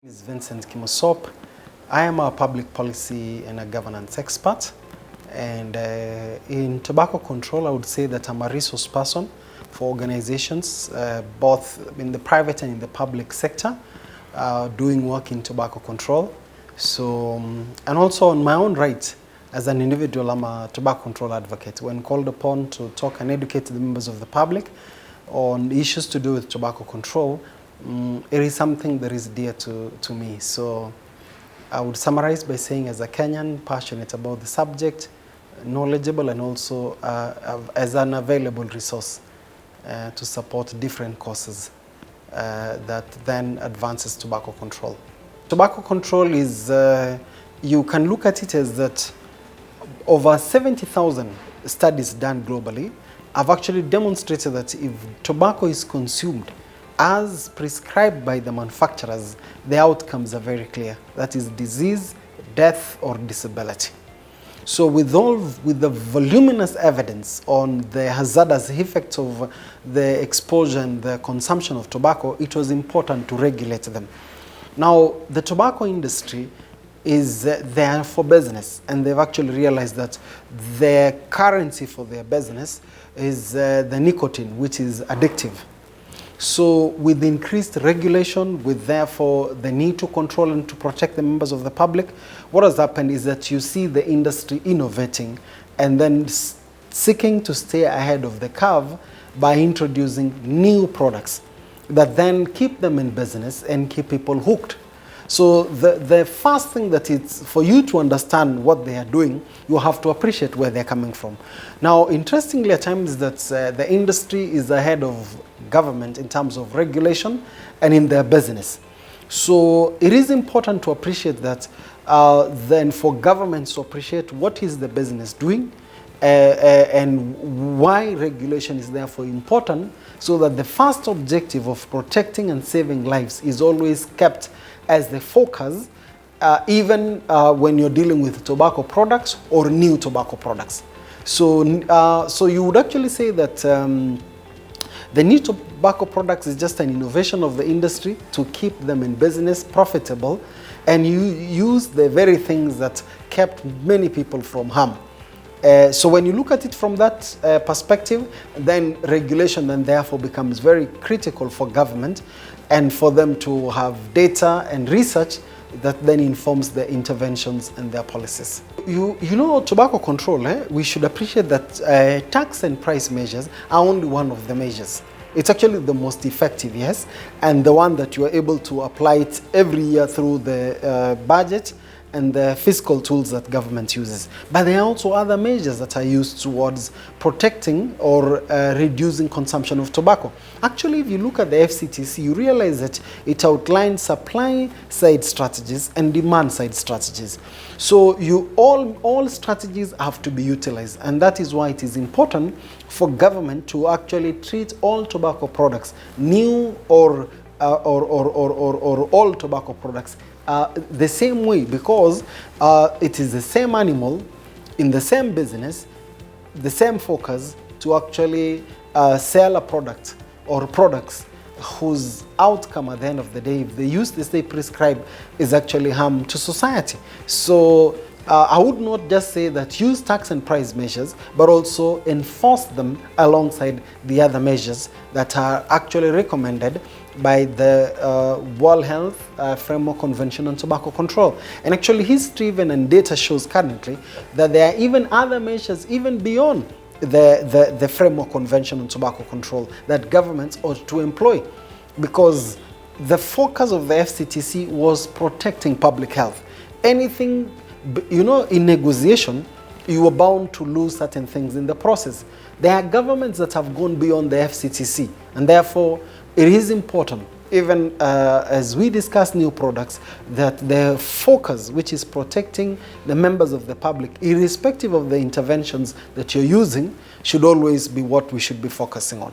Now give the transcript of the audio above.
Is Vincent Kimosop. I am a public policy and a governance expert, and in tobacco control I would say that I'm a resource person for organizations both in the private and in the public sector doing work in tobacco control. So and also on my own right as an individual, I'm a tobacco control advocate. When called upon to talk and educate the members of the public on issues to do with tobacco control, it is something that is dear to me. So I would summarize by saying, as a Kenyan, passionate about the subject, knowledgeable, and also as an available resource to support different causes that then advances tobacco control. Tobacco control is, you can look at it as that over 70,000 studies done globally have actually demonstrated that if tobacco is consumed as prescribed by the manufacturers, the outcomes are very clear. That is disease, death, or disability. So with the voluminous evidence on the hazardous effects of the exposure and the consumption of tobacco, it was important to regulate them. Now, the tobacco industry is there for business, and they've actually realized that their currency for their business is the nicotine, which is addictive. So with increased regulation, with therefore the need to control and to protect the members of the public, what has happened is that you see the industry innovating and then seeking to stay ahead of the curve by introducing new products that then keep them in business and keep people hooked. So the first thing that it's for you to understand what they are doing, you have to appreciate where they're coming from. Now, interestingly, at times that the industry is ahead of government in terms of regulation and in their business. So it is important to appreciate that then for governments to appreciate what is the business doing and why regulation is therefore important, so that the first objective of protecting and saving lives is always kept as the focus, even when you're dealing with tobacco products or new tobacco products. So, so you would actually say that the new tobacco products is just an innovation of the industry to keep them in business profitable, and you use the very things that kept many people from harm. So when you look at it from that perspective, then regulation then therefore becomes very critical for government and for them to have data and research that then informs their interventions and their policies. You know, tobacco control, we should appreciate that tax and price measures are only one of the measures. It's actually the most effective, yes, and the one that you are able to apply it every year through the budget and the fiscal tools that government uses. But there are also other measures that are used towards protecting or reducing consumption of tobacco. Actually, if you look at the FCTC, you realize that it outlines supply side strategies and demand side strategies. So all strategies have to be utilized, and that is why it is important for government to actually treat all tobacco products, new or all tobacco products, the same way, because it is the same animal in the same business, the same focus to actually sell a product or products whose outcome at the end of the day, if the use they prescribe, is actually harm to society. So I would not just say that use tax and price measures, but also enforce them alongside the other measures that are actually recommended by the World Health Framework Convention on Tobacco Control. And actually history even and data shows currently that there are even other measures even beyond the Framework Convention on Tobacco Control that governments ought to employ, because the focus of the FCTC was protecting public health. Anything, you know, in negotiation, you are bound to lose certain things in the process. There are governments that have gone beyond the FCTC, and therefore it is important, even as we discuss new products, that the focus, which is protecting the members of the public, irrespective of the interventions that you're using, should always be what we should be focusing on.